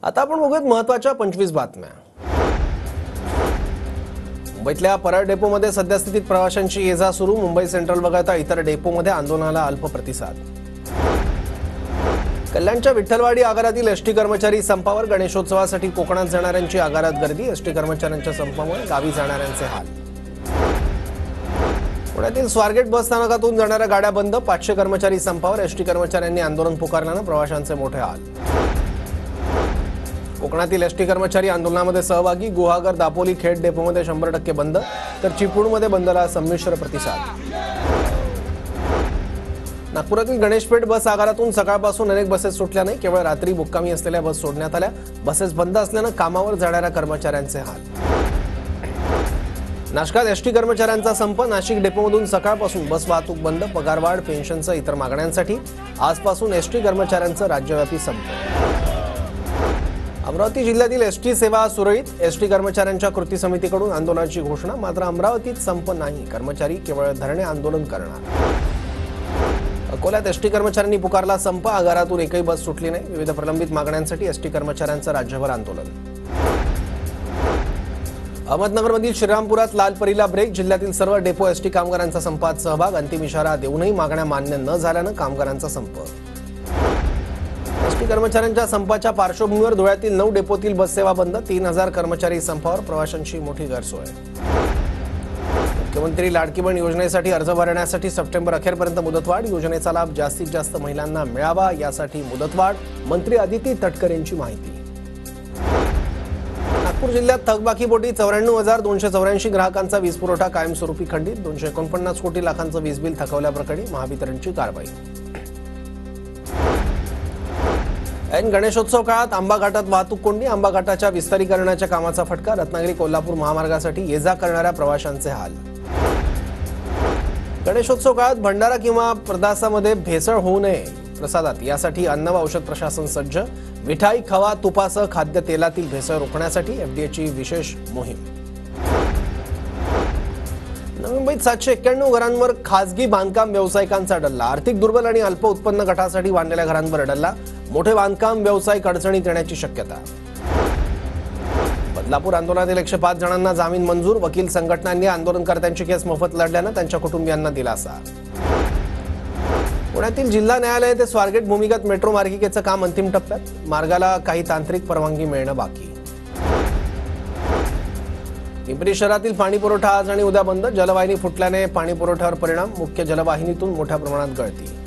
आता आपण बघूयात महत्त्वाच्या 25 बातम्या। मुंबईतल्या परळ डेपोमध्ये सद्यस्थितीत प्रवाशांची ये-जा सुरू। मुंबई सेंट्रल वगळता इतर डेपोमध्ये आंदोलनाला अल्प प्रतिसाद। कल्याणच्या विठ्ठलवाडी आगारातील एसटी कर्मचारी संपावर। गणेशोत्सवासाठी कोकणात जाणाऱ्यांची आगारात गर्दी। एसटी कर्मचाऱ्यांच्या संपामुळे गावी जाणाऱ्यांचे हाल। पुण्यातील स्वारगेट बस स्थानकातून जाणाऱ्या गाड्या बंद। 500 कर्मचारी संपावर। एसटी कर्मचाऱ्यांनी आंदोलन पुकारल्यानं प्रवाशांचे मोठे हाल। कोकणातील एसटी कर्मचारी आंदोलनामध्ये सहभागी। गुहागर, दापोली, खेड डेपोमध्ये 100% बंद, तर चिपळूणमध्ये बंदला संमिश्र प्रतिसाद। नागपुरातील गणेशपेठ बस आगारातून सकाळपासून अनेक बसेस सुटल्या नाही। केवळ रात्री मुक्कामी असलेल्या बस सोडण्यात आल्या। बसेस बंद असल्यानं कामावर जाणाऱ्या कर्मचाऱ्यांचे हाल। नाशकात एसटी कर्मचाऱ्यांचा संप। नाशिक डेपोमधून सकाळपासून बस वाहतूक बंद। पगारवाढ, पेन्शनसह इतर मागण्यांसाठी आजपासून एसटी कर्मचाऱ्यांचं राज्यव्यापी संप। अमरावती जिल्ह्यातील एसटी सेवा सुरळीत। एसटी कर्मचाऱ्यांच्या कृती समितीकडून आंदोलनाची घोषणा। मात्र अमरावतीत संप नाही, कर्मचारी केवळ धरणे आंदोलन करणार। अकोल्यात एसटी कर्मचाऱ्यांनी पुकारला संप। आगारातून एकही बस सुटली नाही। विविध प्रलंबित मागण्यांसाठी एसटी कर्मचाऱ्यांचं राज्यभर आंदोलन। अहमदनगरमधील श्रीरामपुरात लालपरीला ब्रेक। जिल्ह्यातील सर्व डेपो एसटी कामगारांचा संपात सहभाग। अंतिम इशारा देऊनही मागण्या मान्य न झाल्यानं कामगारांचा संप। एसटी कर्मचाऱ्यांच्या संपाच्या पार्श्वभूमीवर धुळ्यातील 9 डेपोतील बससेवा बंद। 3000 कर्मचारी संपावर। प्रवाशांची मोठी गैरसोय। मुख्यमंत्री लाडकी बहीण योजनेसाठी अर्ज भरण्यासाठी सप्टेंबर अखेरपर्यंत मुदतवाढ। योजनेचा लाभ जास्तीत जास्त महिलांना मिळावा यासाठी मुदतवाढ। मंत्री अदिती तटकर यांची माहिती। नागपूर जिल्ह्यात थकबाकीपोटी 94,284 ग्राहकांचा वीज पुरवठा कायमस्वरूपी खंडित। 249 कोटी लाखांचं वीज बिल थकवल्याप्रकरणी महावितरणची कारवाई। ऐन गणेशोत्सव काळात आंबा घाटात वाहतूक कोंडी। आंबा घाटाच्या विस्तारीकरणाच्या कामाचा फटका। रत्नागिरी कोल्हापूर महामार्गासाठी ये-जा करणाऱ्या प्रवाशांचे हाल। गणेशोत्सव काळात भंडारा किंवा प्रसादामध्ये भेसळ होऊ नये प्रसादात, यासाठी अन्न व औषध प्रशासन सज्ज। मिठाई, खवा, तुपासह खाद्यतेलातील भेसळ रोखण्यासाठी एफडीएची विशेष मोहीम। नवी मुंबईत 791 घरांवर खासगी बांधकाम व्यावसायिकांचा डल्ला। आर्थिक दुर्बल आणि अल्प उत्पन्न गटासाठी बांधलेल्या घरांवर डल्ला। मोठे बांधकाम व्यावसायिक अडचणीत येण्याची शक्यता। बदलापूर आंदोलनातील 105 जणांना जामीन मंजूर। वकील संघटनांनी आंदोलनकर्त्यांची केस मोफत लढल्यानं त्यांच्या कुटुंबियांना दिलासा। पुण्यातील जिल्हा न्यायालय ते स्वारगेट भूमिगत मेट्रो मार्गिकेचं काम अंतिम टप्प्यात। मार्गाला काही तांत्रिक परवानगी मिळणं बाकी। पिंपरी शहरातील पाणीपुरवठा आज आणि उद्या बंद। जलवाहिनी फुटल्याने पाणीपुरवठ्यावर परिणाम। मुख्य जलवाहिनीतून मोठ्या प्रमाणात गळती।